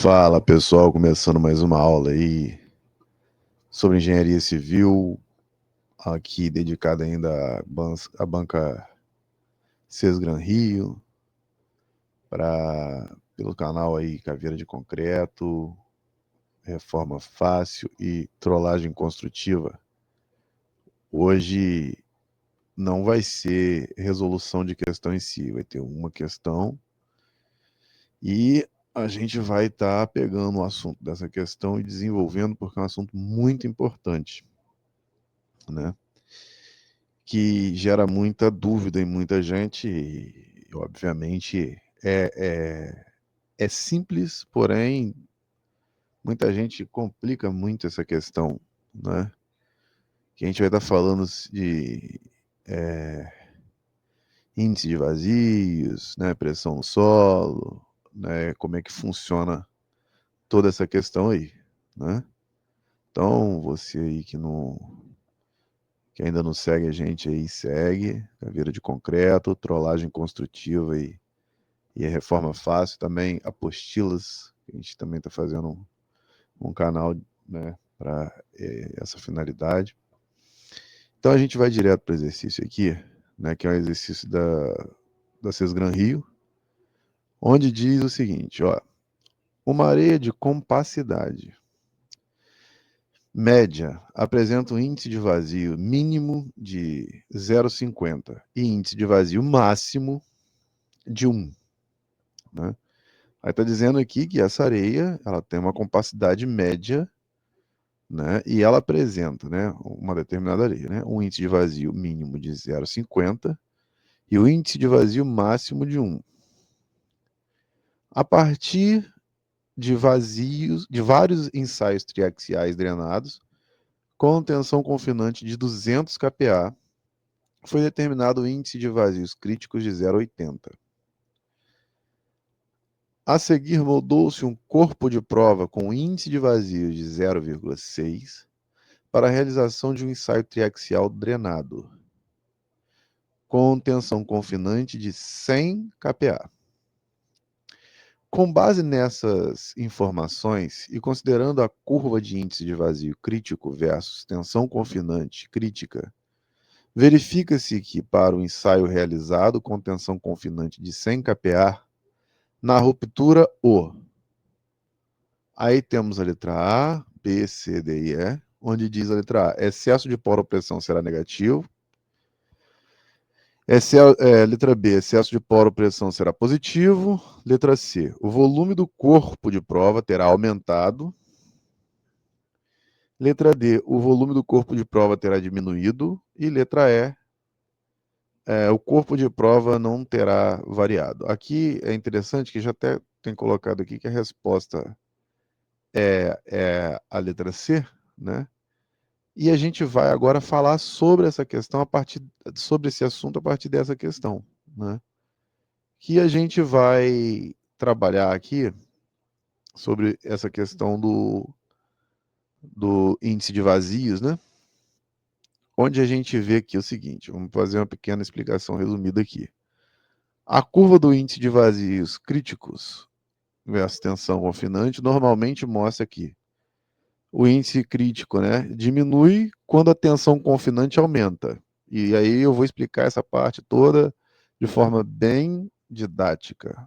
Fala pessoal, começando mais uma aula aí sobre engenharia civil, aqui dedicada ainda à banca Sesgran Rio, pelo canal aí Caveira de Concreto, Reforma Fácil e Trollagem Construtiva. Hoje não vai ser resolução de questão em si, vai ter uma questão e a gente vai estar pegando o assunto dessa questão e desenvolvendo, porque é um assunto muito importante, né? Que gera muita dúvida em muita gente e, obviamente, é simples, porém, muita gente complica muito essa questão, né? Que a gente vai estar falando de índice de vazios, né? Pressão no solo, né? Como é que funciona toda essa questão aí, né? Então, você aí que ainda não segue a gente aí, segue, Caveira de Concreto, Trollagem Construtiva e a Reforma Fácil, também apostilas, a gente também está fazendo um canal, né, para essa finalidade. Então a gente vai direto para o exercício aqui, né, que é o exercício da Sesgran Rio, onde diz o seguinte, ó, uma areia de compacidade média apresenta um índice de vazio mínimo de 0,50 e índice de vazio máximo de 1, né? Aí está dizendo aqui que essa areia ela tem uma compacidade média, né? E ela apresenta, né, uma determinada areia, né, um índice de vazio mínimo de 0,50 e o índice de vazio máximo de 1. A partir de vazios, de vários ensaios triaxiais drenados, com tensão confinante de 200 kPa, foi determinado o índice de vazios críticos de 0,80. A seguir, moldou-se um corpo de prova com índice de vazio de 0,6 para a realização de um ensaio triaxial drenado, com tensão confinante de 100 kPa. Com base nessas informações e considerando a curva de índice de vazio crítico versus tensão confinante crítica, verifica-se que para o ensaio realizado com tensão confinante de 100 kPa, na ruptura O, aí temos a letra A, B, C, D e E, onde diz a letra A, excesso de poropressão será negativo. Letra B, excesso de poropressão será positivo. Letra C, o volume do corpo de prova terá aumentado. Letra D, o volume do corpo de prova terá diminuído. E letra E, o corpo de prova não terá variado. Aqui é interessante que já até tem colocado aqui que a resposta é a letra C, né? E a gente vai agora falar sobre essa questão sobre esse assunto a partir dessa questão, né? Que a gente vai trabalhar aqui sobre essa questão do índice de vazios, né? Onde a gente vê aqui o seguinte, vamos fazer uma pequena explicação resumida aqui. A curva do índice de vazios críticos versus tensão confinante normalmente mostra que o índice crítico, né, diminui quando a tensão confinante aumenta. E aí eu vou explicar essa parte toda de forma bem didática,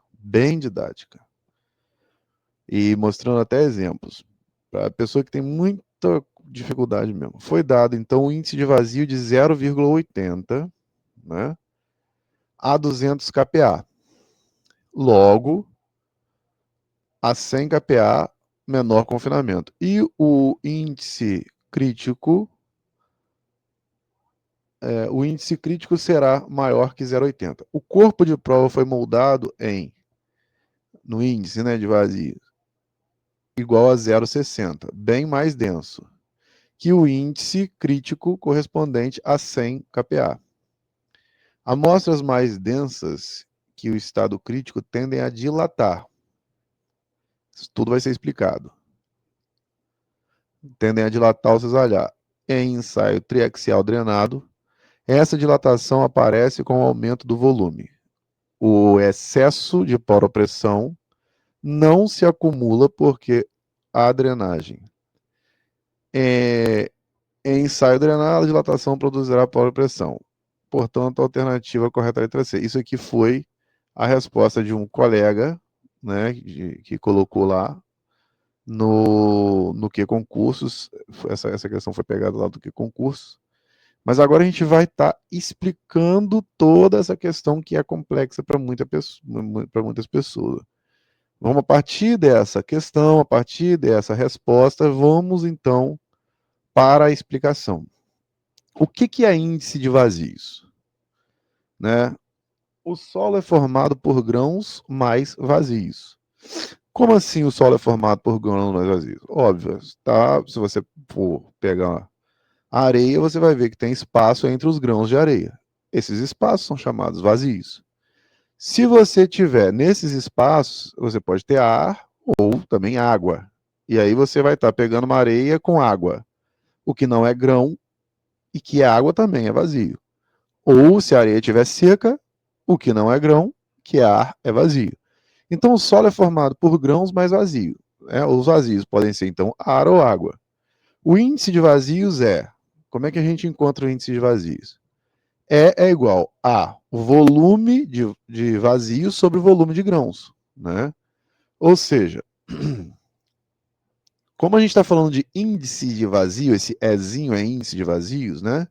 e mostrando até exemplos para a pessoa que tem muita dificuldade mesmo. Foi dado então o índice de vazio de 0,80, né, a 200 kPa. Logo, a 100 kPa menor confinamento. E o índice crítico será maior que 0,80. O corpo de prova foi moldado no índice, né, de vazio igual a 0,60, bem mais denso que o índice crítico correspondente a 100 kPa. Amostras mais densas que o estado crítico tendem a dilatar. Isso tudo vai ser explicado. Tendem a dilatar ou cisalhar. Em ensaio triaxial drenado, essa dilatação aparece com o aumento do volume. O excesso de poropressão não se acumula porque a drenagem em ensaio drenar, a dilatação produzirá polo pressão. Portanto, a alternativa correta é a letra C. Isso aqui foi a resposta de um colega, né, que colocou lá no que concursos. Essa questão foi pegada lá do que concursos. Mas agora a gente vai estar explicando toda essa questão que é complexa para muitas pessoas. Vamos, a partir dessa questão, a partir dessa resposta, vamos então para a explicação. O que é índice de vazios? Né? O solo é formado por grãos mais vazios. Como assim o solo é formado por grãos mais vazios? Óbvio, tá? Se você for pegar a areia, você vai ver que tem espaço entre os grãos de areia. Esses espaços são chamados vazios. Se você tiver nesses espaços, você pode ter ar ou também água. E aí você vai estar pegando uma areia com água. O que não é grão e que é água também é vazio. Ou se a areia estiver seca, o que não é grão, que é ar, é vazio. Então o solo é formado por grãos mais vazios. Os vazios podem ser então ar ou água. O índice de vazios como é que a gente encontra o índice de vazios? É igual a volume de vazios sobre o volume de grãos. Né? Ou seja, como a gente está falando de índice de vazio, esse Ezinho é índice de vazios, né?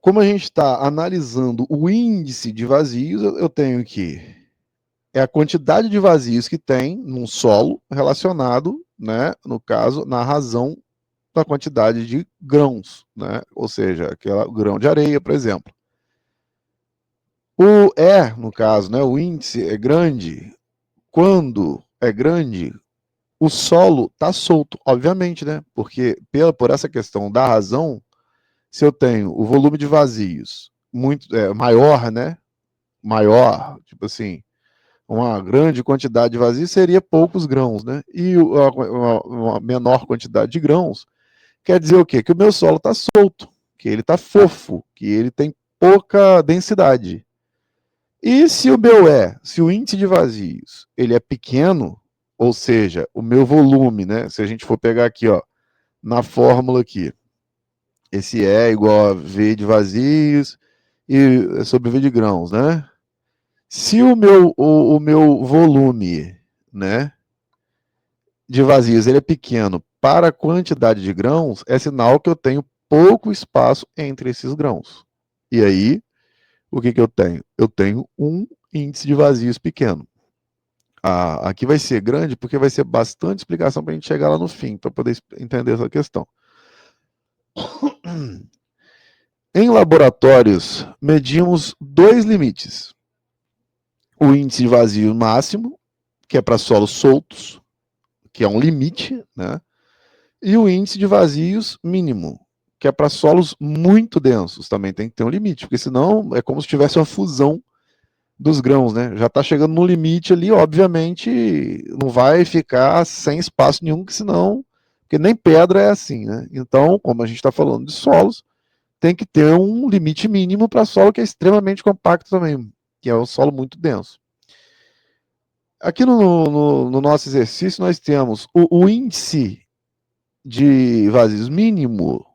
Como a gente está analisando o índice de vazios, eu tenho que a quantidade de vazios que tem num solo relacionado, né, no caso, na razão da quantidade de grãos, né? Ou seja, aquele grão de areia, por exemplo. No caso, né, o índice é grande. Quando é grande, o solo está solto, obviamente, né? Porque por essa questão da razão, se eu tenho o volume de vazios muito maior, né? Maior, tipo assim, uma grande quantidade de vazios seria poucos grãos, né? E uma menor quantidade de grãos quer dizer o quê? Que o meu solo está solto, que ele está fofo, que ele tem pouca densidade. E se o índice de vazios ele é pequeno, ou seja, o meu volume, né? Se a gente for pegar aqui, ó, na fórmula aqui, esse é igual a V de vazios e sobre V de grãos, né? Se o meu volume, né, de vazios ele é pequeno para a quantidade de grãos, é sinal que eu tenho pouco espaço entre esses grãos. E aí, o que eu tenho? Eu tenho um índice de vazios pequeno. Aqui vai ser grande porque vai ser bastante explicação para a gente chegar lá no fim, para poder entender essa questão. Em laboratórios, medimos dois limites. O índice de vazio máximo, que é para solos soltos, que é um limite, né? E o índice de vazios mínimo, que é para solos muito densos, também tem que ter um limite, porque senão é como se tivesse uma fusão dos grãos, né? Já está chegando no limite ali, obviamente não vai ficar sem espaço nenhum, que senão, porque nem pedra é assim, né? Então, como a gente está falando de solos, tem que ter um limite mínimo para solo que é extremamente compacto também, que é um solo muito denso. Aqui no nosso exercício nós temos o índice de vazios mínimo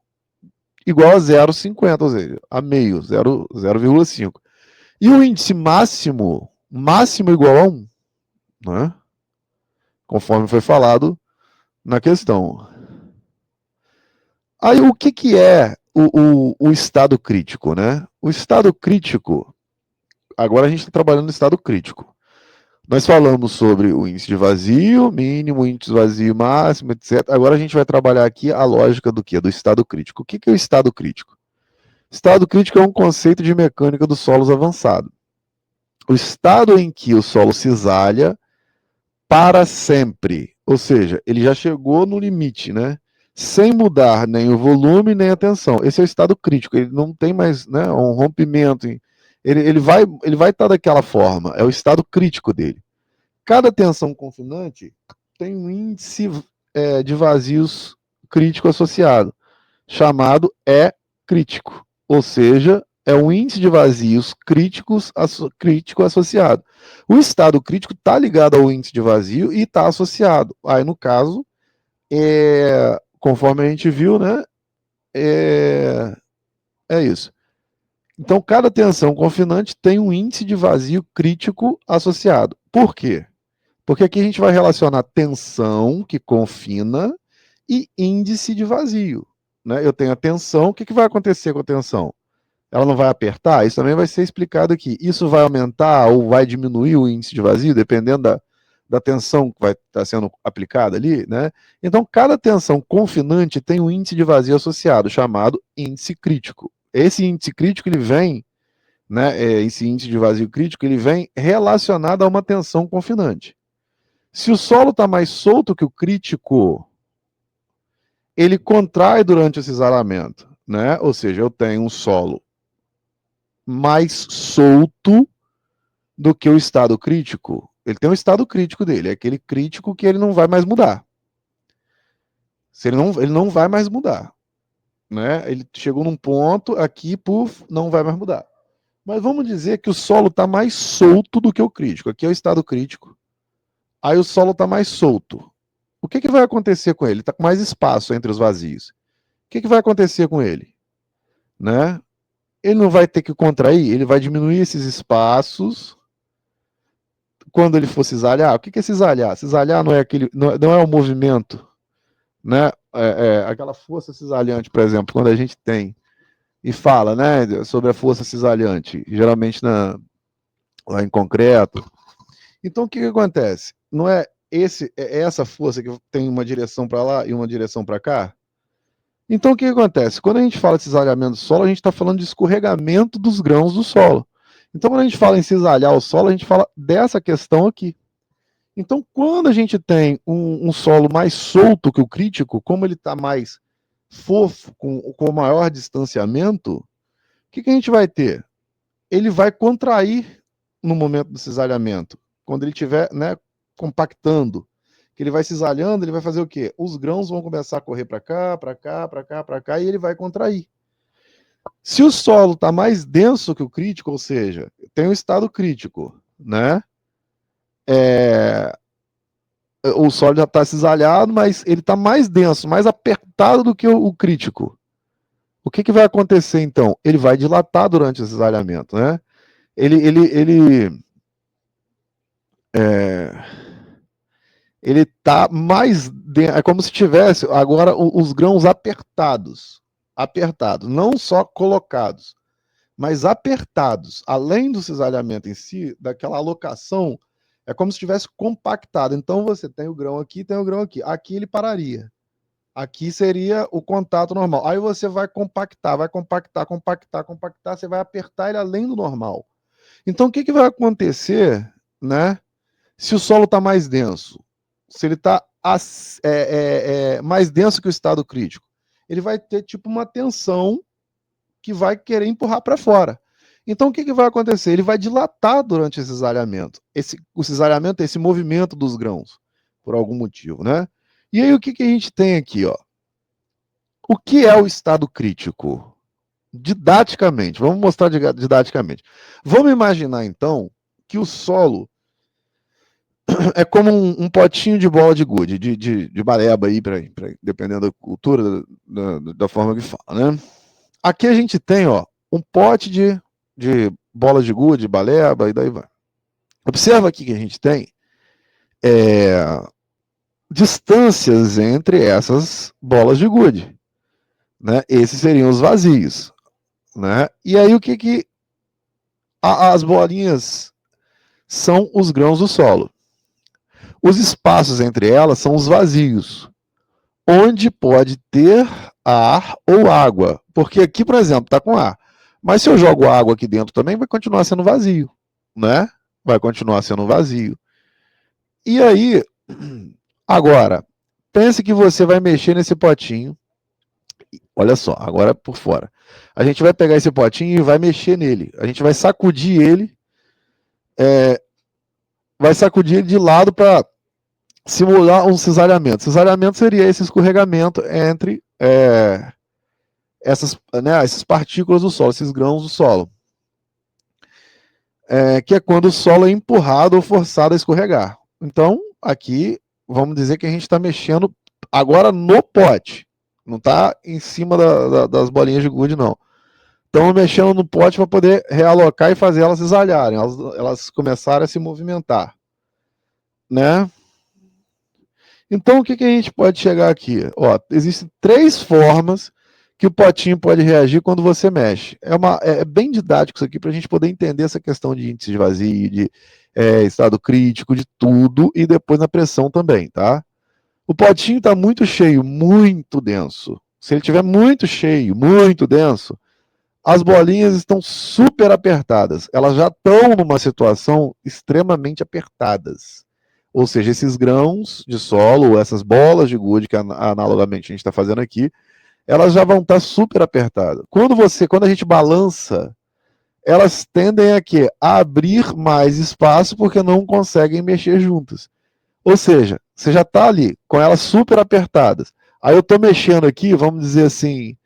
igual a 0,50, ou seja, a meio, 0,5. E o índice máximo igual a 1, né? Conforme foi falado na questão. Aí o que é o estado crítico, né? O estado crítico, agora a gente está trabalhando no estado crítico. Nós falamos sobre o índice de vazio mínimo, índice de vazio máximo, etc. Agora a gente vai trabalhar aqui a lógica do quê? Do estado crítico. O que é o estado crítico? Estado crítico é um conceito de mecânica dos solos avançado. O estado em que o solo cisalha para sempre, ou seja, ele já chegou no limite, né? Sem mudar nem o volume nem a tensão. Esse é o estado crítico, ele não tem mais, né, um rompimento. Ele vai estar daquela forma, é o estado crítico dele. Cada tensão confinante tem um índice de vazios crítico associado, chamado E crítico, ou seja, é um índice de vazios crítico associado. O estado crítico está ligado ao índice de vazio e está associado. Aí, no caso, conforme a gente viu, né, é isso. Então, cada tensão confinante tem um índice de vazio crítico associado. Por quê? Porque aqui a gente vai relacionar tensão, que confina, e índice de vazio. Né? Eu tenho a tensão, o que vai acontecer com a tensão? Ela não vai apertar? Isso também vai ser explicado aqui. Isso vai aumentar ou vai diminuir o índice de vazio, dependendo da tensão que vai estar sendo aplicada ali, né? Então, cada tensão confinante tem um índice de vazio associado, chamado índice crítico. Esse índice crítico, ele vem, né, esse índice de vazio crítico, ele vem relacionado a uma tensão confinante. Se o solo está mais solto que o crítico, ele contrai durante esse isolamento, né? Ou seja, eu tenho um solo mais solto do que o estado crítico. Ele tem um estado crítico dele, é aquele crítico que ele não vai mais mudar. Se ele não vai mais mudar. Né? Ele chegou num ponto aqui, puf, não vai mais mudar. Mas vamos dizer que o solo está mais solto do que o crítico. Aqui é o estado crítico. Aí o solo está mais solto. O que vai acontecer com ele? Está com mais espaço entre os vazios. O que vai acontecer com ele? Né? Ele não vai ter que contrair, ele vai diminuir esses espaços. Quando ele for cisalhar, o que é cisalhar? Cisalhar não é aquele, não é o movimento, né? Aquela força cisalhante, por exemplo, quando a gente tem e fala, né, sobre a força cisalhante, geralmente lá em concreto. Então o que acontece? Não é essa força que tem uma direção para lá e uma direção para cá? Então o que acontece? Quando a gente fala de cisalhamento do solo, a gente está falando de escorregamento dos grãos do solo. Então quando a gente fala em cisalhar o solo, a gente fala dessa questão aqui. Então, quando a gente tem um solo mais solto que o crítico, como ele está mais fofo, com maior distanciamento, o que a gente vai ter? Ele vai contrair no momento do cisalhamento. Quando ele estiver, né, compactando, que ele vai cisalhando, ele vai fazer o quê? Os grãos vão começar a correr para cá, para cá, para cá, para cá, e ele vai contrair. Se o solo está mais denso que o crítico, ou seja, tem um estado crítico, né? O solo já está cisalhado, mas ele está mais denso, mais apertado do que o crítico. O que vai acontecer então? Ele vai dilatar durante o cisalhamento, né? Ele tá mais é como se tivesse agora os grãos apertados, não só colocados, mas apertados. Além do cisalhamento em si, daquela alocação, é como se tivesse compactado. Então você tem o grão aqui, tem o grão aqui. Aqui ele pararia. Aqui seria o contato normal. Aí você vai compactar, você vai apertar ele além do normal. Então o que vai acontecer, né? Se o solo está mais denso, se ele está mais denso que o estado crítico, ele vai ter tipo uma tensão que vai querer empurrar para fora. Então o que vai acontecer? Ele vai dilatar durante esse cisalhamento. O cisalhamento é esse movimento dos grãos, por algum motivo, né? E aí o que a gente tem aqui, ó? O que é o estado crítico? Didaticamente, vamos mostrar didaticamente. Vamos imaginar então que o solo é como um potinho de bola de gude, de bareba aí, dependendo da cultura, da forma que fala, né? Aqui a gente tem, ó, um pote de bola de gude, baleba, e daí vai. Observa aqui que a gente tem distâncias entre essas bolas de gude, né? Esses seriam os vazios, né? E aí o que as bolinhas são os grãos do solo. Os espaços entre elas são os vazios, onde pode ter ar ou água. Porque aqui, por exemplo, está com ar. Mas se eu jogo água aqui dentro também, vai continuar sendo vazio, né? Vai continuar sendo vazio. E aí, agora, pense que você vai mexer nesse potinho. Olha só, agora por fora. A gente vai pegar esse potinho e vai mexer nele. A gente vai sacudir ele, de lado para simular um cisalhamento. Cisalhamento seria esse escorregamento entre essas partículas do solo, esses grãos do solo. Que é quando o solo é empurrado ou forçado a escorregar. Então, aqui, vamos dizer que a gente está mexendo agora no pote. Não está em cima das bolinhas de gude, não. Estamos mexendo no pote para poder realocar e fazer elas exalharem, elas começarem a se movimentar. Né? Então, o que a gente pode chegar aqui? Existem 3 formas que o potinho pode reagir quando você mexe. É bem didático isso aqui para a gente poder entender essa questão de índice de vazio, de estado crítico, de tudo, e depois na pressão também, tá? O potinho está muito cheio, muito denso. Se ele estiver muito cheio, muito denso, as bolinhas estão super apertadas. Elas já estão numa situação extremamente apertadas. Ou seja, esses grãos de solo, essas bolas de gude que analogamente a gente está fazendo aqui, elas já vão estar super apertadas. Quando a gente balança, elas tendem a abrir mais espaço porque não conseguem mexer juntas. Ou seja, você já está ali com elas super apertadas. Aí eu estou mexendo aqui, vamos dizer assim,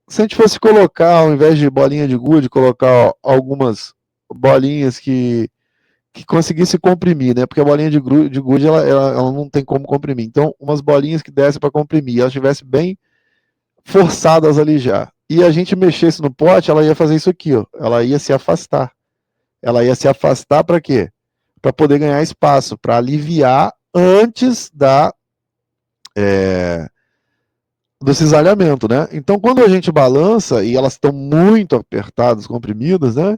se a gente fosse colocar, ao invés de bolinha de gude, colocar algumas bolinhas que conseguisse comprimir, né? Porque a bolinha de gude ela não tem como comprimir. Então, umas bolinhas que dessem para comprimir, elas estivessem bem forçadas ali já. E a gente mexesse no pote, ela ia fazer isso aqui, ó. Ela ia se afastar. Ela ia se afastar para quê? Para poder ganhar espaço, para aliviar antes do cisalhamento, né? Então, quando a gente balança e elas estão muito apertadas, comprimidas, né?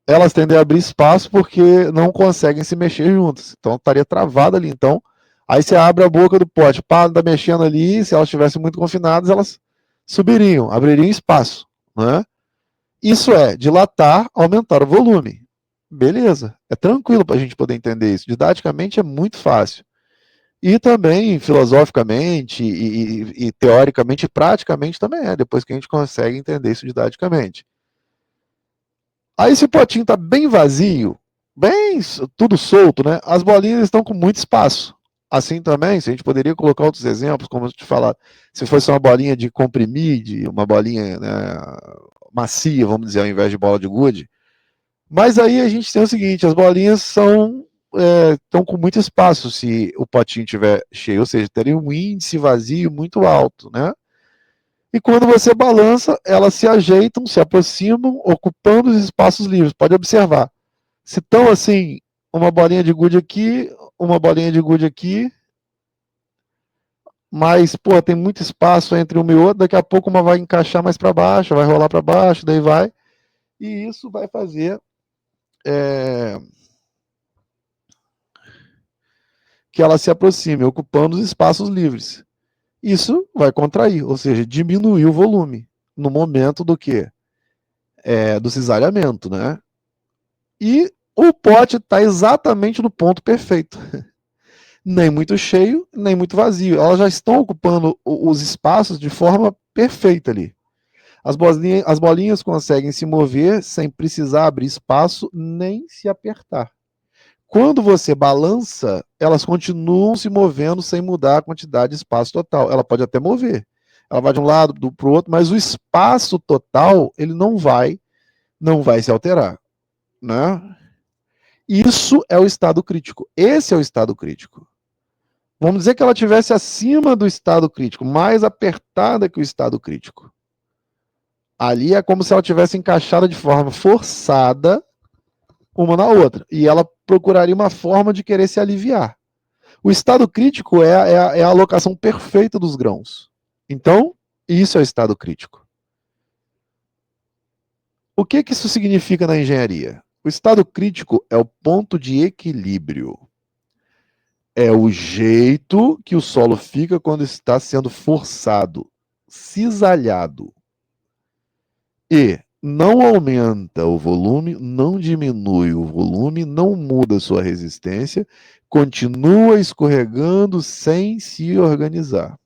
Elas tendem a abrir espaço porque não conseguem se mexer juntas. Então, estaria travada ali. Então, aí você abre a boca do pote, pá, tá mexendo ali, se elas estivessem muito confinadas, elas subiriam, abririam espaço, né? Isso é dilatar, aumentar o volume. Beleza, é tranquilo para a gente poder entender isso. Didaticamente é muito fácil. E também, filosoficamente, e teoricamente, e praticamente também depois que a gente consegue entender isso didaticamente. Aí esse potinho está bem vazio, bem tudo solto, né? As bolinhas estão com muito espaço. Assim também, se a gente poderia colocar outros exemplos, como eu te falar, se fosse uma bolinha de comprimir, uma bolinha, né, macia, vamos dizer, ao invés de bola de gude. Mas aí a gente tem o seguinte, as bolinhas estão com muito espaço se o potinho estiver cheio, ou seja, teria um índice vazio muito alto, né? E quando você balança, elas se ajeitam, se aproximam, ocupando os espaços livres. Pode observar. Se estão assim, uma bolinha de gude aqui, uma bolinha de gude aqui, mas, pô, tem muito espaço entre uma e outra, daqui a pouco uma vai encaixar mais para baixo, vai rolar para baixo, daí vai. E isso vai fazer que ela se aproxime, ocupando os espaços livres. Isso vai contrair, ou seja, diminuir o volume no momento do quê? Do cisalhamento, né? E o pote está exatamente no ponto perfeito. Nem muito cheio, nem muito vazio. Elas já estão ocupando os espaços de forma perfeita ali. As bolinhas conseguem se mover sem precisar abrir espaço nem se apertar. Quando você balança, elas continuam se movendo sem mudar a quantidade de espaço total. Ela pode até mover. Ela vai de um lado para o outro, mas o espaço total ele não vai se alterar, né? Isso é o estado crítico. Esse é o estado crítico. Vamos dizer que ela estivesse acima do estado crítico, mais apertada que o estado crítico. Ali é como se ela tivesse encaixada de forma forçada uma na outra. E ela procuraria uma forma de querer se aliviar. O estado crítico é a alocação perfeita dos grãos. Então, isso é o estado crítico. O que isso significa na engenharia? O estado crítico é o ponto de equilíbrio. É o jeito que o solo fica quando está sendo forçado, cisalhado. E não aumenta o volume, não diminui o volume, não muda sua resistência, continua escorregando sem se reorganizar.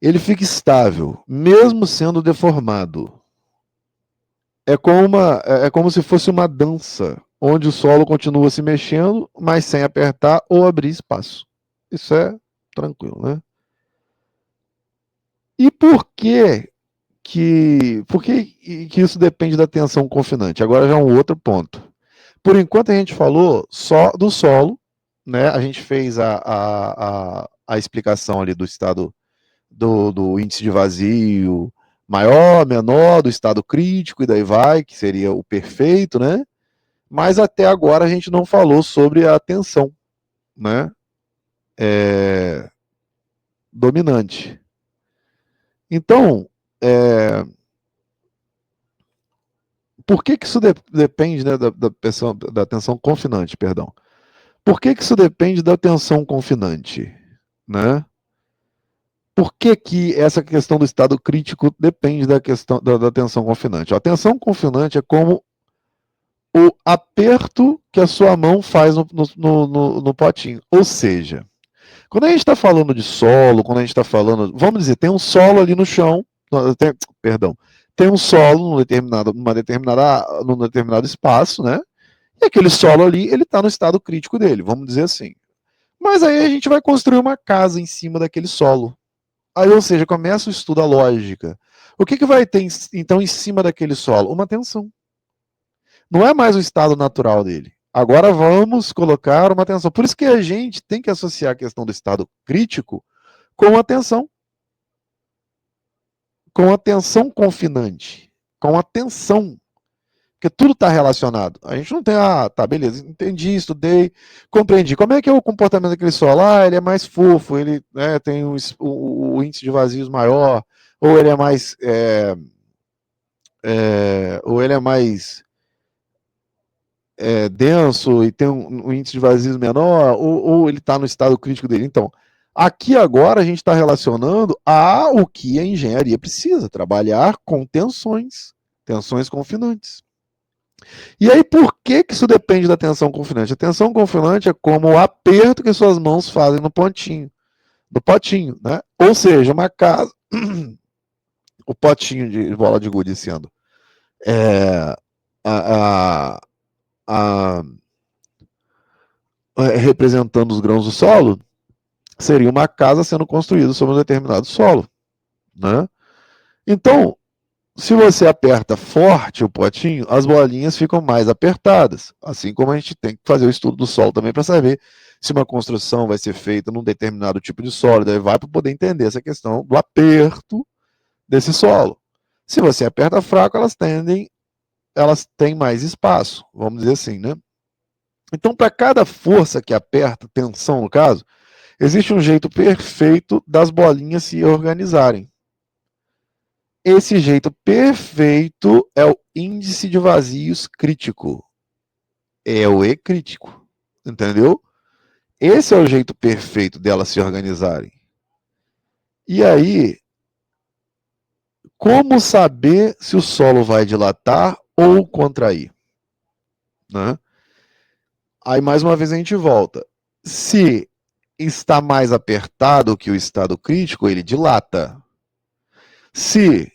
Ele fica estável, mesmo sendo deformado. É como se fosse uma dança. onde o solo continua se mexendo, mas sem apertar ou abrir espaço. Isso é tranquilo, né? E por que isso depende da tensão confinante? Agora já é um outro ponto. Por enquanto a gente falou só do solo, né? A gente fez a explicação ali do estado do índice de vazio maior, menor, do estado crítico, e daí vai, que seria o perfeito, né? Mas até agora a gente não falou sobre a tensão, né? Dominante. Então, por que isso depende, né, da tensão confinante, perdão? Por que isso depende da tensão confinante, né? Por que essa questão do estado crítico depende da questão da tensão confinante? A tensão confinante é como o aperto que a sua mão faz no potinho. Ou seja, quando a gente está falando de solo, quando a gente está falando, vamos dizer, tem um solo ali no chão, perdão, tem um solo num determinado espaço, né? E aquele solo ali, ele está no estado crítico dele, vamos dizer assim. Mas aí a gente vai construir uma casa em cima daquele solo. Aí, ou seja, começa o estudo, a lógica. O que vai ter, então, em cima daquele solo? Uma tensão. Não é mais o estado natural dele. Agora vamos colocar uma tensão. Por isso que a gente tem que associar a questão do estado crítico com a tensão. Com a tensão confinante. Com a tensão. Porque tudo está relacionado. A gente não tem, tá, beleza, entendi, estudei, compreendi. Como é que é o comportamento daquele solo? Ele é mais fofo, ele, né, tem o índice de vazios maior, ou ele é mais. Ou ele é mais denso e tem um índice de vazios menor, ou ele está no estado crítico dele. Então, aqui agora a gente está relacionando o que a engenharia precisa, trabalhar com tensões confinantes. E aí, por que isso depende da tensão confinante? A tensão confinante é como o aperto que suas mãos fazem no potinho, né? Ou seja, uma casa, o potinho de bola de gude sendo a, a, a, representando os grãos do solo, seria uma casa sendo construída sobre um determinado solo, né? Então, se você aperta forte o potinho, as bolinhas ficam mais apertadas. Assim como a gente tem que fazer o estudo do solo também para saber se uma construção vai ser feita num determinado tipo de solo, daí vai para poder entender essa questão do aperto desse solo. Se você aperta fraco, elas têm mais espaço, vamos dizer assim, né? Então, para cada força que aperta, tensão no caso, existe um jeito perfeito das bolinhas se organizarem. Esse jeito perfeito é o índice de vazios crítico. É o E crítico. Entendeu? Esse é o jeito perfeito delas se organizarem. E aí, como saber se o solo vai dilatar ou contrair? Né? Aí, mais uma vez, a gente volta. Se está mais apertado que o estado crítico, ele dilata. Se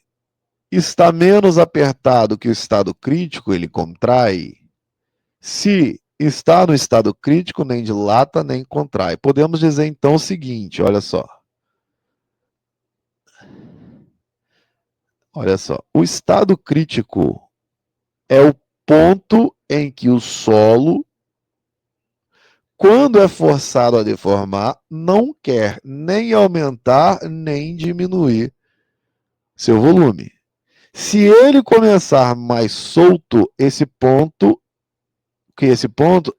está menos apertado que o estado crítico, ele contrai. Se está no estado crítico, nem dilata, nem contrai. Podemos dizer então o seguinte, olha só. Olha só, o estado crítico é o ponto em que o solo, quando é forçado a deformar, não quer nem aumentar nem diminuir seu volume. Se ele começar mais solto, esse ponto,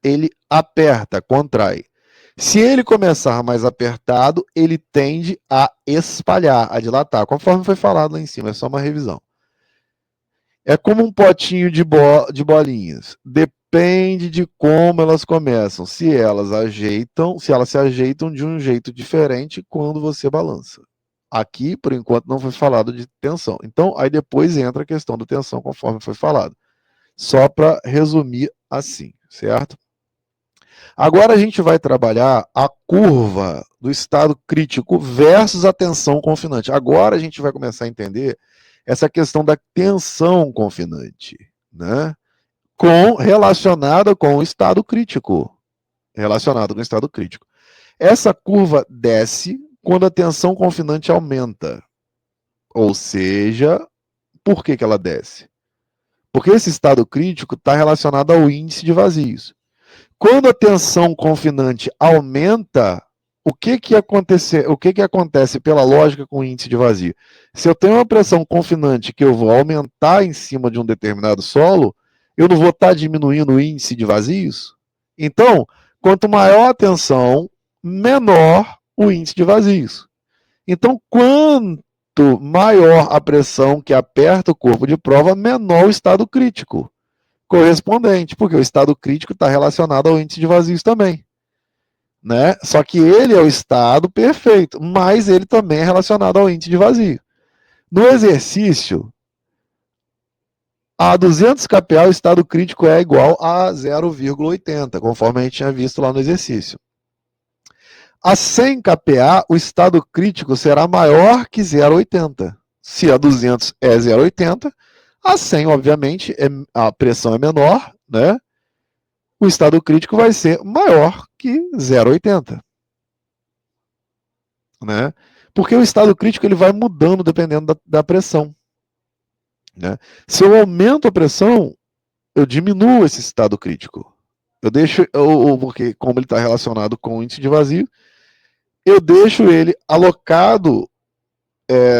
ele aperta, contrai. Se ele começar mais apertado, ele tende a espalhar, a dilatar, conforme foi falado lá em cima, é só uma revisão. É como um potinho de bolinhas. Depende de como elas começam. Se elas se ajeitam de um jeito diferente quando você balança. Aqui, por enquanto, não foi falado de tensão. Então, aí depois entra a questão da tensão, conforme foi falado. Só para resumir assim, certo? Agora a gente vai trabalhar a curva do estado crítico versus a tensão confinante. Agora a gente vai começar a entender essa questão da tensão confinante, né? relacionada com o estado crítico. Relacionado com o estado crítico. Essa curva desce quando a tensão confinante aumenta. Ou seja, por que ela desce? Porque esse estado crítico está relacionado ao índice de vazios. Quando a tensão confinante aumenta, o que acontece pela lógica com o índice de vazio? Se eu tenho uma pressão confinante que eu vou aumentar em cima de um determinado solo, eu não vou estar diminuindo o índice de vazios? Então, quanto maior a tensão, menor o índice de vazios. Então, quanto maior a pressão que aperta o corpo de prova, menor o estado crítico correspondente, porque o estado crítico está relacionado ao índice de vazios também. Né? Só que ele é o estado perfeito, mas ele também é relacionado ao índice de vazio. No exercício, a 200 kPa o estado crítico é igual a 0,80, conforme a gente tinha visto lá no exercício. A 100 kPa, o estado crítico será maior que 0,80. Se a 200 é 0,80, a 100, obviamente, a pressão é menor, né? O estado crítico vai ser maior que 0,80. Né? Porque o estado crítico ele vai mudando dependendo da pressão. Né? Se eu aumento a pressão, eu diminuo esse estado crítico. Eu deixo, porque como ele está relacionado com o índice de vazio, eu deixo ele alocado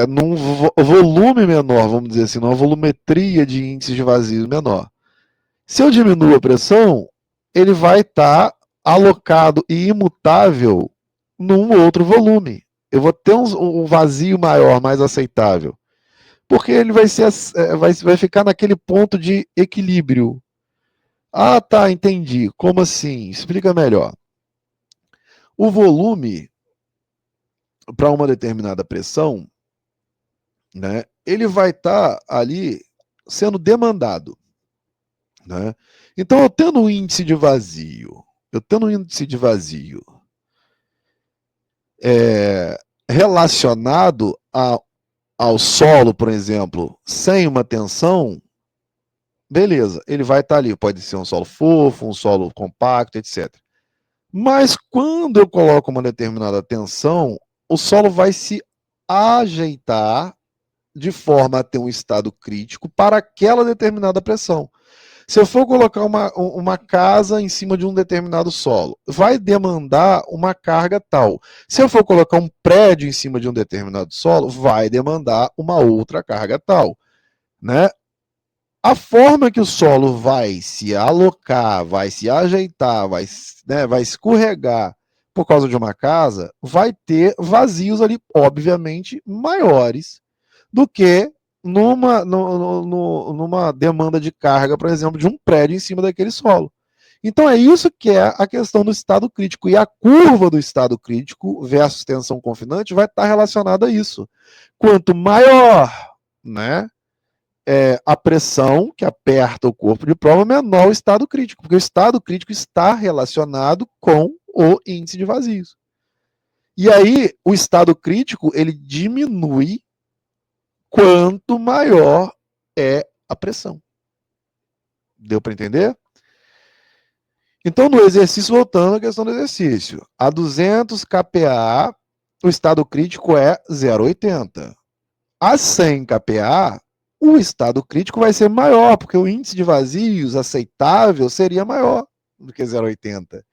num volume menor, vamos dizer assim, numa volumetria de índice de vazio menor. Se eu diminuo a pressão, ele vai estar alocado e imutável num outro volume. Eu vou ter um vazio maior, mais aceitável. Porque ele vai ficar naquele ponto de equilíbrio. Ah, tá, entendi. Como assim? Explica melhor. O volume para uma determinada pressão, né, ele vai estar ali sendo demandado. Né? Então, eu tendo um índice de vazio, relacionado ao solo, por exemplo, sem uma tensão, beleza, ele vai estar ali. Pode ser um solo fofo, um solo compacto, etc. Mas quando eu coloco uma determinada tensão, o solo vai se ajeitar de forma a ter um estado crítico para aquela determinada pressão. Se eu for colocar uma casa em cima de um determinado solo, vai demandar uma carga tal. Se eu for colocar um prédio em cima de um determinado solo, vai demandar uma outra carga tal. Né? A forma que o solo vai se alocar, vai se ajeitar, vai escorregar por causa de uma casa, vai ter vazios ali, obviamente, maiores do que numa demanda de carga, por exemplo, de um prédio em cima daquele solo. Então é isso que é a questão do estado crítico. E a curva do estado crítico versus tensão confinante vai estar relacionada a isso. Quanto maior, né, a pressão que aperta o corpo de prova, menor o estado crítico, porque o estado crítico está relacionado com o índice de vazios. E aí, o estado crítico, ele diminui quanto maior é a pressão. Deu para entender? Então, no exercício, voltando à questão do exercício, a 200 kPa, o estado crítico é 0,80. A 100 kPa, o estado crítico vai ser maior, porque o índice de vazios aceitável seria maior do que 0,80.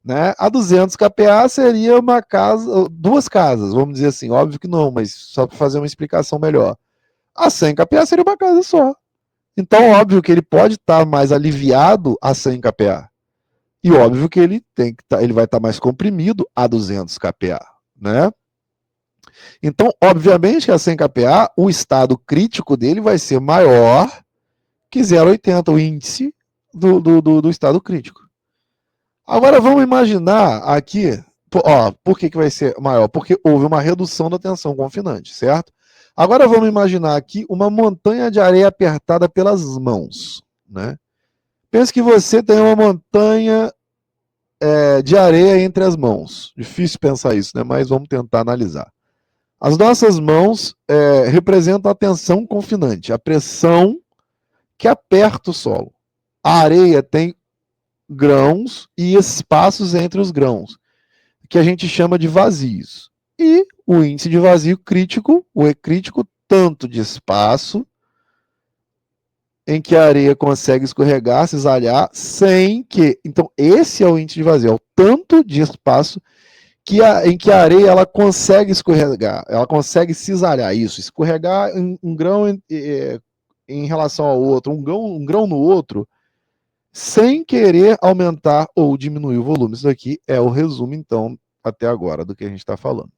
Né? A 200 kPa seria uma casa, duas casas, vamos dizer assim, óbvio que não, mas só para fazer uma explicação melhor. A 100 kPa seria uma casa só. Então, óbvio que ele pode estar mais aliviado a 100 kPa. E óbvio que ele vai estar mais comprimido a 200 kPa, né? Então, obviamente que a 100 kPa, o estado crítico dele vai ser maior que 0,80, o índice do estado crítico. Agora vamos imaginar aqui, por que vai ser maior? Porque houve uma redução da tensão confinante, certo? Agora vamos imaginar aqui uma montanha de areia apertada pelas mãos, né? Pense que você tem uma montanha de areia entre as mãos. Difícil pensar isso, né? Mas vamos tentar analisar. As nossas mãos representam a tensão confinante, a pressão que aperta o solo. A areia tem grãos e espaços entre os grãos, que a gente chama de vazios. E o índice de vazio crítico, o E crítico, tanto de espaço em que a areia consegue escorregar, cisalhar, sem que... Então, esse é o índice de vazio, é o tanto de espaço em que a areia ela consegue escorregar, ela consegue cisalhar, isso, escorregar um grão em relação ao outro, um grão no outro, sem querer aumentar ou diminuir o volume. Isso aqui é o resumo, então, até agora, do que a gente está falando.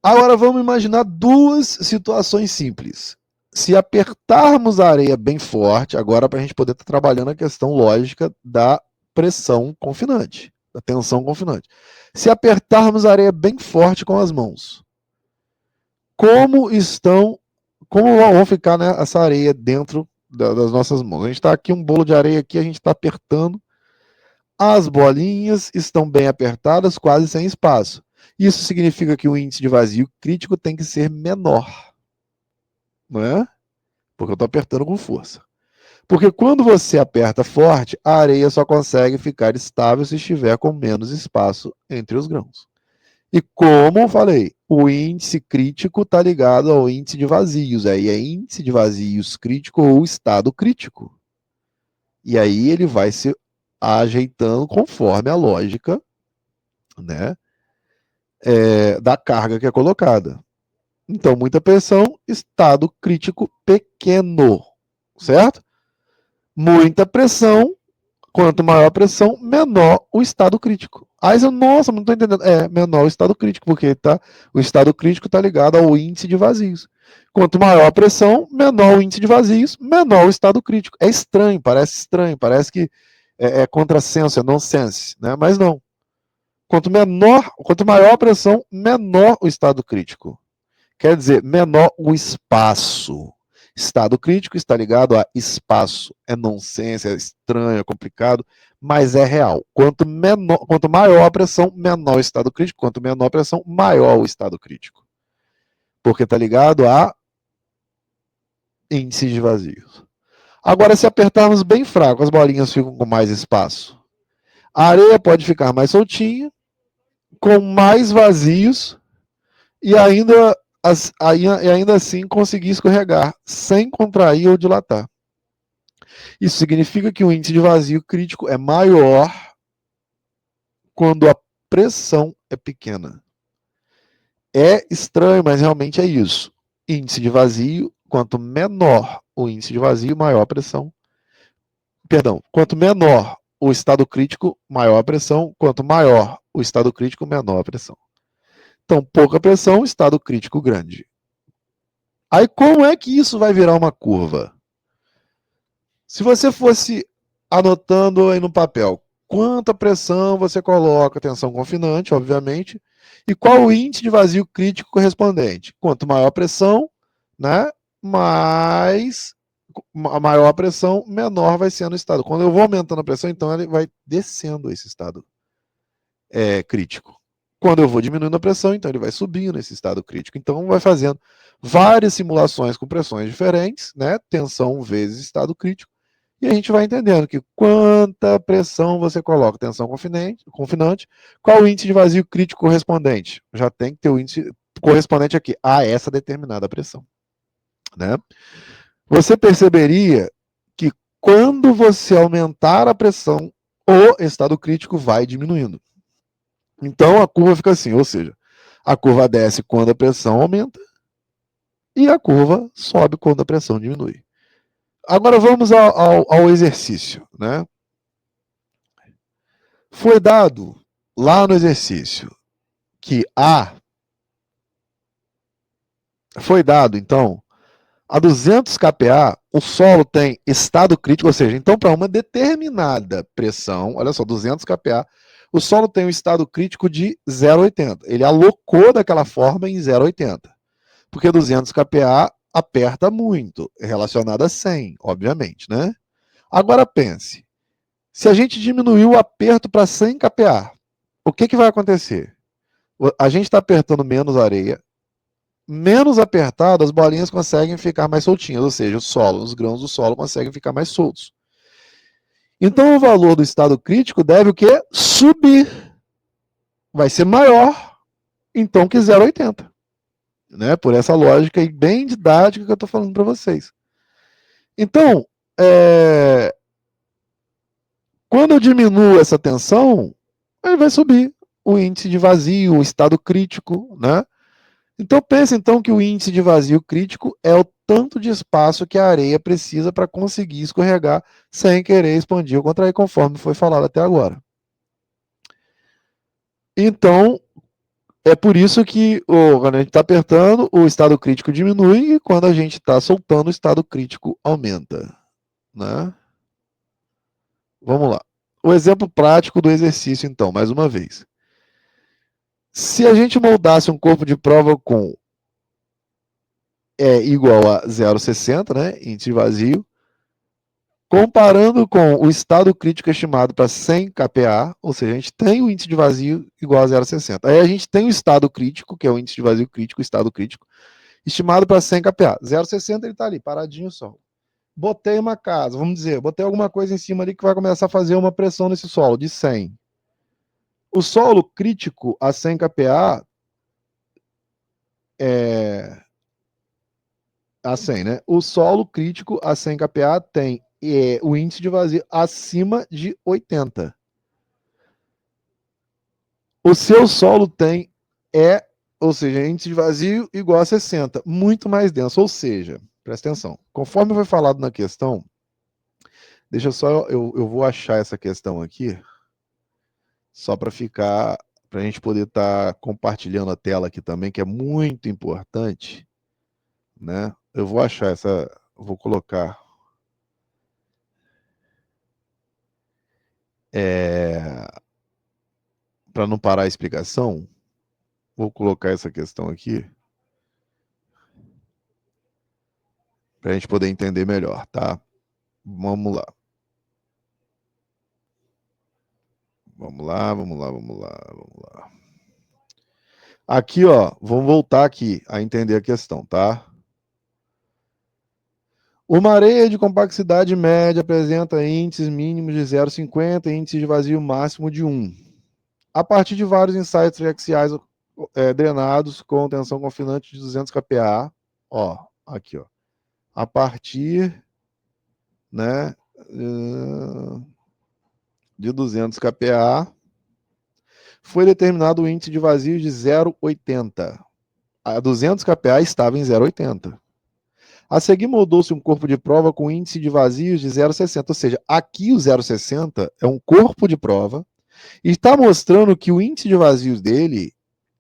Agora vamos imaginar duas situações simples. Se apertarmos a areia bem forte, agora para a gente poder estar trabalhando a questão lógica da pressão confinante, da tensão confinante. Se apertarmos a areia bem forte com as mãos, como vão ficar, né, essa areia dentro das nossas mãos? A gente está aqui, um bolo de areia aqui, a gente está apertando, as bolinhas estão bem apertadas, quase sem espaço. Isso significa que o índice de vazio crítico tem que ser menor, não é? Porque eu estou apertando com força. Porque quando você aperta forte, a areia só consegue ficar estável se estiver com menos espaço entre os grãos. E como eu falei, o índice crítico está ligado ao índice de vazios. Aí é índice de vazios crítico ou estado crítico. E aí ele vai se ajeitando conforme a lógica, né, da carga que é colocada. Então, muita pressão, estado crítico pequeno, certo? Muita pressão, quanto maior a pressão, menor o estado crítico. Aí você, nossa, não estou entendendo. É, menor o estado crítico, porque o estado crítico está ligado ao índice de vazios. Quanto maior a pressão, menor o índice de vazios, menor o estado crítico. É estranho, parece que é contrassenso, é nonsense, né? Mas não. Quanto maior a pressão, menor o estado crítico. Quer dizer, menor o espaço. Estado crítico está ligado a espaço. É nonsense, é estranho, é complicado, mas é real. Quanto maior a pressão, menor o estado crítico. Quanto menor a pressão, maior o estado crítico. Porque está ligado a índice de vazios. Agora, se apertarmos bem fraco, as bolinhas ficam com mais espaço. A areia pode ficar mais soltinha, com mais vazios, e ainda assim conseguir escorregar, sem contrair ou dilatar. Isso significa que o índice de vazio crítico é maior quando a pressão é pequena. É estranho, mas realmente é isso. Índice de vazio, quanto menor o índice de vazio, maior a pressão. Perdão, quanto menor o estado crítico, maior a pressão. Quanto maior o estado crítico, menor a pressão. Então, pouca pressão, estado crítico grande. Aí, como é que isso vai virar uma curva? Se você fosse anotando aí no papel quanta pressão você coloca, tensão confinante, obviamente, e qual o índice de vazio crítico correspondente. Quanto maior a pressão, né, maior a pressão, menor vai sendo o estado. Quando eu vou aumentando a pressão, então ele vai descendo esse estado crítico. Quando eu vou diminuindo a pressão, então ele vai subindo esse estado crítico. Então vai fazendo várias simulações com pressões diferentes, né, tensão vezes estado crítico, e a gente vai entendendo que quanta pressão você coloca, tensão confinante, qual o índice de vazio crítico correspondente? Já tem que ter o índice correspondente aqui a essa determinada pressão, né? Você perceberia que quando você aumentar a pressão, o estado crítico vai diminuindo. Então a curva fica assim, ou seja, a curva desce quando a pressão aumenta e a curva sobe quando a pressão diminui. Agora vamos ao exercício, né? Foi dado lá no exercício que foi dado, então, a 200 kPa, o solo tem estado crítico, ou seja, então para uma determinada pressão, olha só, 200 kPa, o solo tem um estado crítico de 0,80. Ele alocou daquela forma em 0,80. Porque 200 kPa aperta muito, é relacionado a 100, obviamente, né? Agora pense, se a gente diminuir o aperto para 100 kPa, o que vai acontecer? A gente está apertando menos areia, menos apertado, as bolinhas conseguem ficar mais soltinhas, ou seja, os grãos do solo conseguem ficar mais soltos. Então o valor do estado crítico deve o quê? Subir. Vai ser maior, então, que 0,80. Né? Por essa lógica aí bem didática que eu estou falando para vocês. Então, quando eu diminuo essa tensão, ele vai subir o índice de vazio, o estado crítico, né? Então pense então que o índice de vazio crítico é o tanto de espaço que a areia precisa para conseguir escorregar sem querer expandir ou contrair, conforme foi falado até agora. Então, é por isso que quando a gente está apertando, o estado crítico diminui e quando a gente está soltando, o estado crítico aumenta. Né? Vamos lá. O exemplo prático do exercício, então, mais uma vez. Se a gente moldasse um corpo de prova com igual a 0,60, né, índice vazio, comparando com o estado crítico estimado para 100 kPa, ou seja, a gente tem o índice de vazio igual a 0,60. Aí a gente tem o estado crítico, que é o índice de vazio crítico, o estado crítico, estimado para 100 kPa. 0,60 ele está ali, paradinho só. Botei uma casa, vamos dizer, botei alguma coisa em cima ali que vai começar a fazer uma pressão nesse solo, de 100. O solo crítico a 100 kPa a 100, né? O solo crítico a 100 kPa tem o índice de vazio acima de 80. O seu solo tem ou seja, índice de vazio igual a 60, muito mais denso. Ou seja, presta atenção, conforme foi falado na questão, deixa só, eu vou achar essa questão aqui, só para a gente poder estar compartilhando a tela aqui também, que é muito importante, né? Eu vou achar vou colocar para não parar a explicação, vou colocar essa questão aqui para a gente poder entender melhor, tá? Vamos lá. Vamos lá, vamos lá, vamos lá, vamos lá. Aqui, ó, vamos voltar aqui a entender a questão, tá? Uma areia de complexidade média apresenta índices mínimos de 0,50 e índice de vazio máximo de 1. A partir de vários ensaios triaxiais drenados com tensão confinante de 200 kPa, ó, aqui, ó. A partir, né, de 200 kPa, foi determinado o índice de vazio de 0,80. A 200 kPa estava em 0,80. A seguir moldou-se um corpo de prova com índice de vazios de 0,60, ou seja, aqui o 0,60 é um corpo de prova e está mostrando que o índice de vazios dele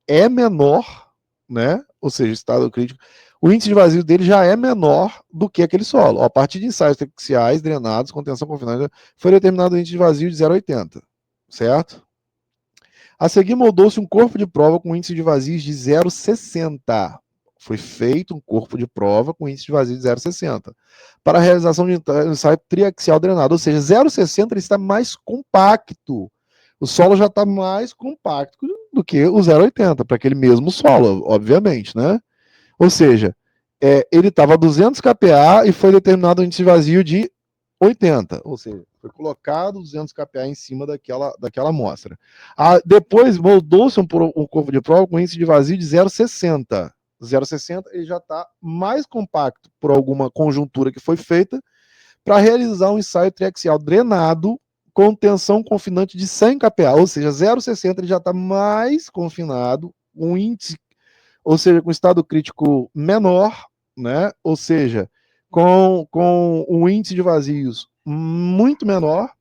é menor, né? Ou seja, estado crítico, o índice de vazio dele já é menor do que aquele solo. A partir de ensaios triaxiais drenados com tensão confinante, foi determinado o índice de vazio de 0,80, certo? A seguir moldou-se um corpo de prova com índice de vazios de 0,60. Foi feito um corpo de prova com índice de vazio de 0,60 para a realização de ensaio triaxial drenado, ou seja, 0,60 está mais compacto. O solo já está mais compacto do que o 0,80 para aquele mesmo solo, obviamente, né? Ou seja, ele estava a 200 kPa e foi determinado o índice de vazio de 80, ou seja, foi colocado 200 kPa em cima daquela amostra. Depois moldou-se um corpo de prova com índice de vazio de 0,60. 0,60 ele já está mais compacto por alguma conjuntura que foi feita para realizar um ensaio triaxial drenado com tensão confinante de 100 kPa, ou seja, 0,60 ele já está mais confinado, um índice, ou seja, com estado crítico menor, né? Ou seja, com um índice de vazios muito menor,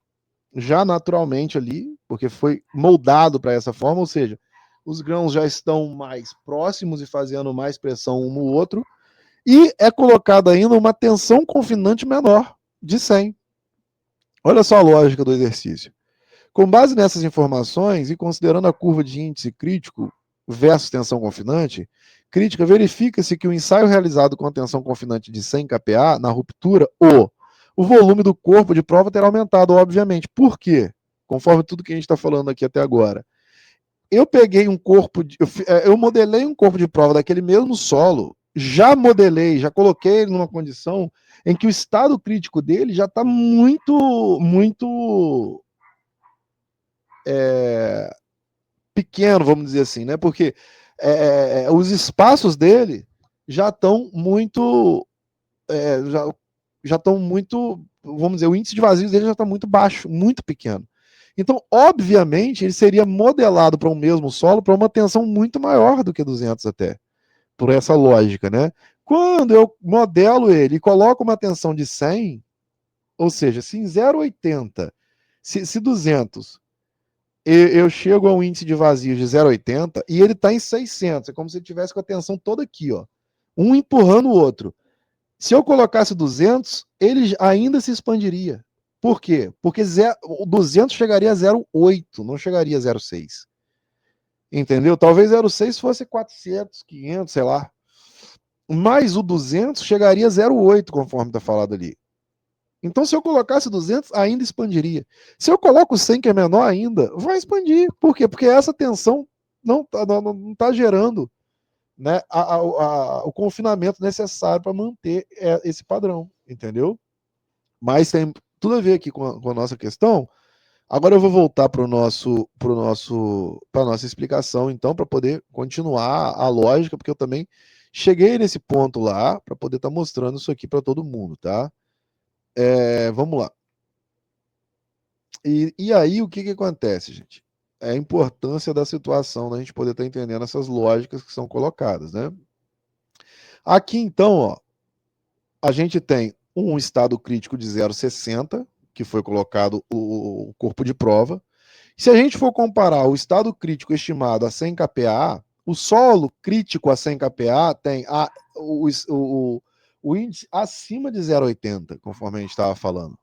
já naturalmente ali, porque foi moldado para essa forma, ou seja, os grãos já estão mais próximos e fazendo mais pressão um no outro, e é colocada ainda uma tensão confinante menor, de 100. Olha só a lógica do exercício. Com base nessas informações e considerando a curva de índice crítico versus tensão confinante, crítica, verifica-se que o ensaio realizado com a tensão confinante de 100 kPa, na ruptura, o volume do corpo de prova terá aumentado, obviamente. Por quê? Conforme tudo que a gente está falando aqui até agora. eu peguei um corpo, eu modelei um corpo de prova daquele mesmo solo, já modelei, já coloquei ele numa condição em que o estado crítico dele já está muito pequeno, vamos dizer assim, né? Porque os espaços dele já estão muito, já estão muito, vamos dizer, o índice de vazios dele já está muito baixo, muito pequeno. Então, obviamente, ele seria modelado para um mesmo solo para uma tensão muito maior do que 200 até, por essa lógica, né? Quando eu modelo ele e coloco uma tensão de 100, ou seja, se em 0,80, se 200, eu chego a um índice de vazios de 0,80 e ele está em 600, é como se ele tivesse com a tensão toda aqui, ó, um empurrando o outro. Se eu colocasse 200, ele ainda se expandiria. Por quê? Porque o 200 chegaria a 0,8, não chegaria a 0,6. Entendeu? Talvez 0,6 fosse 400, 500, sei lá. Mas o 200 chegaria a 0,8, conforme está falado ali. Então, se eu colocasse 200, ainda expandiria. Se eu coloco 100, que é menor ainda, vai expandir. Por quê? Porque essa tensão não está gerando, né, o confinamento necessário para manter esse padrão, entendeu? Mas tem tudo a ver aqui com a nossa questão. Agora eu vou voltar para nossa explicação, então, para poder continuar a lógica, porque eu também cheguei nesse ponto lá para poder estar mostrando isso aqui para todo mundo, tá? Vamos lá. E aí, o que acontece, gente? É a importância da situação, da gente poder estar entendendo essas lógicas que são colocadas, né? Aqui, então, ó, a gente tem um estado crítico de 0,60, que foi colocado o corpo de prova. Se a gente for comparar o estado crítico estimado a 100 kPa, o solo crítico a 100 kPa tem o índice acima de 0,80, conforme a gente estava falando,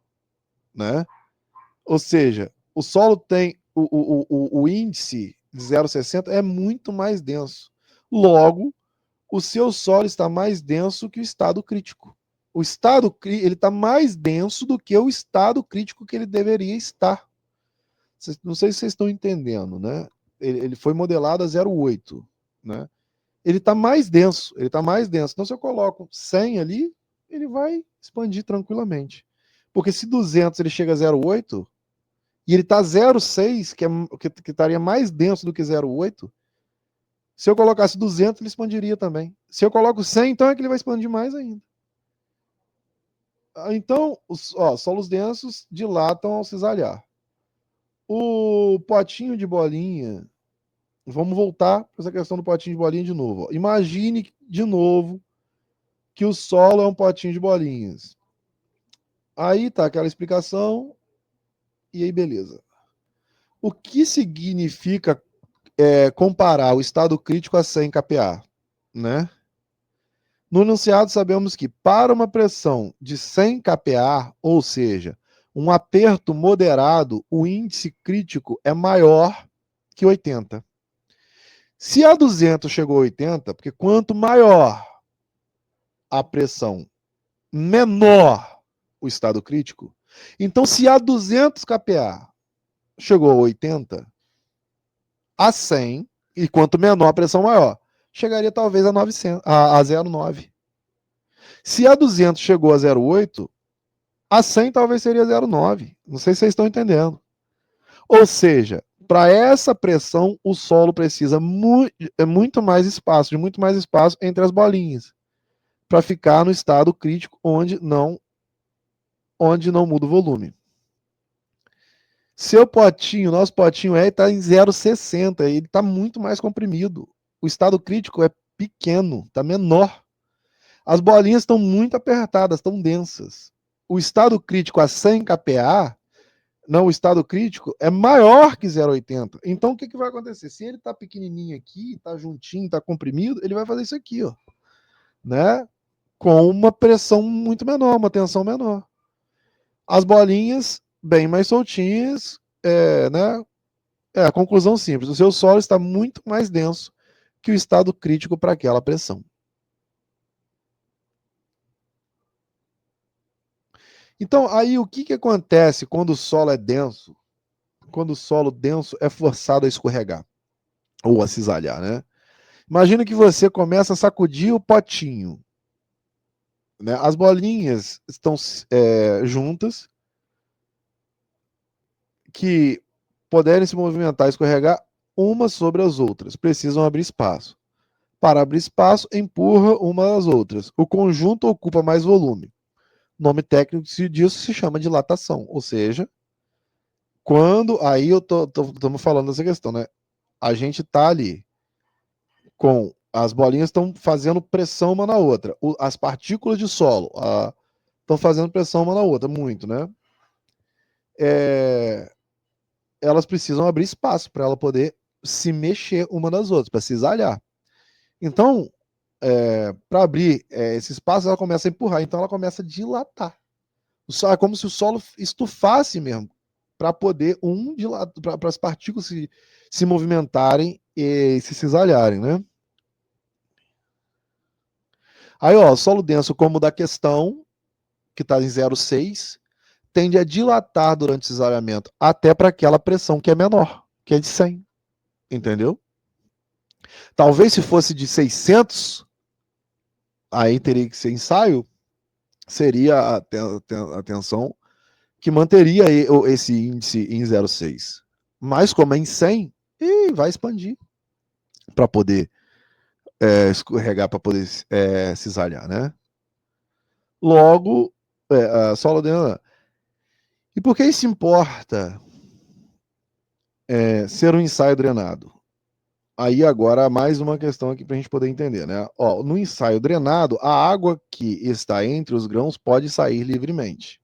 né? Ou seja, o solo tem o índice de 0,60 é muito mais denso. Logo, o seu solo está mais denso que o estado crítico. O estado ele está mais denso do que o estado crítico que ele deveria estar. Não sei se vocês estão entendendo, né? Ele foi modelado a 0,8, né? Ele está mais denso, ele está mais denso. Então, se eu coloco 100 ali, ele vai expandir tranquilamente. Porque se 200 ele chega a 0,8 e ele está 0,6, que estaria mais denso do que 0,8, se eu colocasse 200, ele expandiria também. Se eu coloco 100, então é que ele vai expandir mais ainda. Então, os solos densos dilatam ao cisalhar. O potinho de bolinha, vamos voltar para essa questão do potinho de bolinha de novo. Imagine de novo que o solo é um potinho de bolinhas. Aí tá aquela explicação, e aí beleza. O que significa comparar o estado crítico a 100 kPa, né? No enunciado sabemos que para uma pressão de 100 kPa, ou seja, um aperto moderado, o índice crítico é maior que 80. Se a 200 chegou a 80, porque quanto maior a pressão, menor o estado crítico. Então, se a 200 kPa chegou a 80, a 100, e quanto menor a pressão maior, chegaria talvez a 900, a 0,9. Se a 200 chegou a 0,8, a 100 talvez seria 0,9. Não sei se vocês estão entendendo. Ou seja, para essa pressão, o solo precisa muito mais espaço, de muito mais espaço entre as bolinhas, para ficar no estado crítico onde não muda o volume. Seu potinho, nosso potinho está em 0,60, ele está muito mais comprimido. O estado crítico é pequeno, está menor. As bolinhas estão muito apertadas, estão densas. O estado crítico a 100 kPa, não, o estado crítico é maior que 0,80. Então, o que vai acontecer? Se ele está pequenininho aqui, está juntinho, está comprimido, ele vai fazer isso aqui, ó, né? Com uma pressão muito menor, uma tensão menor. As bolinhas bem mais soltinhas, né? A conclusão simples: o seu solo está muito mais denso que o estado crítico para aquela pressão. Então, aí o que acontece quando o solo é denso? Quando o solo denso é forçado a escorregar. ou a cisalhar, né? Imagina que você começa a sacudir o potinho, né? As bolinhas estão juntas, que puderem se movimentar e escorregar umas sobre as outras, precisam abrir espaço. Para abrir espaço, empurra uma às outras. O conjunto ocupa mais volume. O nome técnico disso se chama dilatação, ou seja, quando aí eu estamos falando dessa questão, né? A gente tá ali com as bolinhas estão fazendo pressão uma na outra, as partículas de solo estão fazendo pressão uma na outra, muito, né? É, elas precisam abrir espaço para ela poder se mexer uma das outras, para se exalhar. Então, para abrir esse espaço, ela começa a empurrar, então ela começa a dilatar. É como se o solo estufasse mesmo, para poder para as partículas se movimentarem e se cisalharem, né? Aí, ó, solo denso, como o da questão, que está em 0,6, tende a dilatar durante o cisalhamento, até para aquela pressão que é menor, que é de 100, entendeu? Talvez se fosse de 600, aí teria que ser ensaio, seria a tensão que manteria esse índice em 0,6. Mas como é em 100, vai expandir para poder escorregar, para poder cisalhar, né? Logo, a solo densa. E por que isso importa ser um ensaio drenado? Aí agora mais uma questão aqui para a gente poder entender, né? Ó, no ensaio drenado, a água que está entre os grãos pode sair livremente.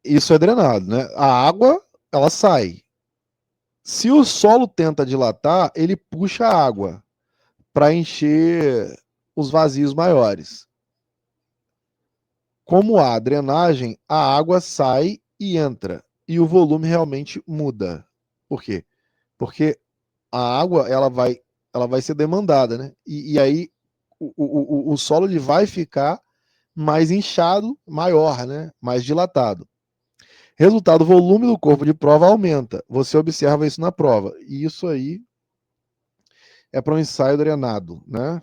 Isso é drenado, né? A água, ela sai. Se o solo tenta dilatar, ele puxa a água para encher os vazios maiores. Como há drenagem, a água sai e entra e o volume realmente muda. Por quê? Porque a água ela vai ser demandada, né? E aí o solo ele vai ficar mais inchado, maior, né? Mais dilatado. Resultado, o volume do corpo de prova aumenta. Você observa isso na prova. E isso aí é para um ensaio drenado, né?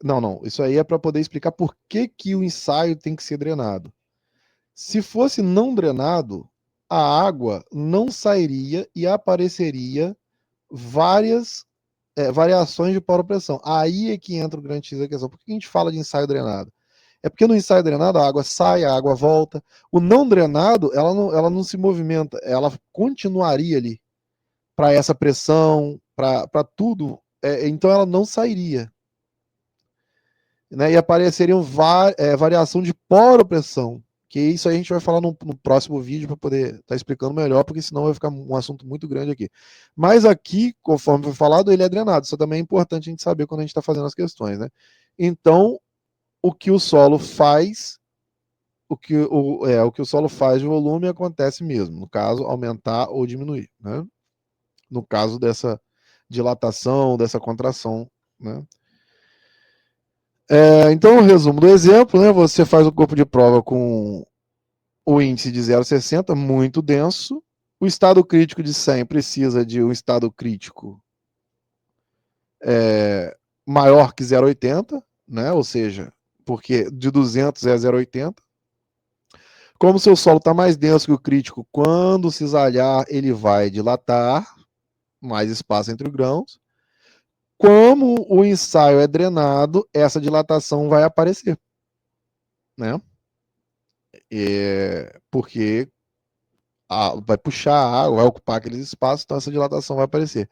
Não. Isso aí é para poder explicar por que, que o ensaio tem que ser drenado. Se fosse não drenado, a água não sairia e apareceria várias variações de poropressão. Aí é que entra o grande X da questão. Por que a gente fala de ensaio drenado? É porque no ensaio drenado a água sai, a água volta. O não drenado, ela não se movimenta, ela continuaria ali para essa pressão, para tudo. Então ela não sairia. Né? E apareceriam variação de poropressão. Que isso aí a gente vai falar no próximo vídeo para poder estar explicando melhor, porque senão vai ficar um assunto muito grande aqui. Mas aqui, conforme foi falado, ele é drenado. Isso também é importante a gente saber quando a gente está fazendo as questões, né? Então, o que o solo faz, o que o solo faz de volume acontece mesmo. No caso, aumentar ou diminuir, né? No caso dessa dilatação, dessa contração, né? Então, o resumo do exemplo, né? Você faz o corpo de prova com o índice de 0,60, muito denso. O estado crítico de 100 precisa de um estado crítico maior que 0,80, né? Ou seja, porque de 200 é 0,80. Como o seu solo está mais denso que o crítico, quando cisalhar, ele vai dilatar, mais espaço entre os grãos. Como o ensaio é drenado, essa dilatação vai aparecer, né? Porque vai puxar a água, vai ocupar aqueles espaços, então essa dilatação vai aparecer.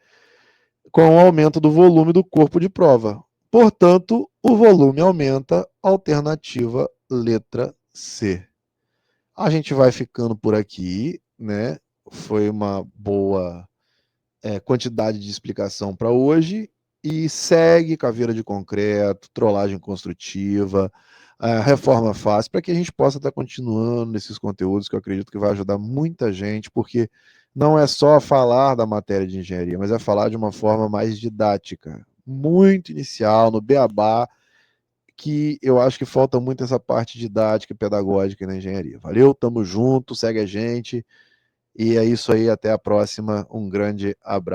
Com o aumento do volume do corpo de prova. Portanto, o volume aumenta, alternativa letra C. A gente vai ficando por aqui, né? Foi uma boa quantidade de explicação para hoje e segue caveira de concreto, trollagem construtiva, reforma fácil, para que a gente possa estar continuando nesses conteúdos que eu acredito que vai ajudar muita gente, porque não é só falar da matéria de engenharia, mas é falar de uma forma mais didática, muito inicial, no beabá, que eu acho que falta muito essa parte didática e pedagógica na engenharia. Valeu, tamo junto, segue a gente E é isso aí, até a próxima. Um grande abraço.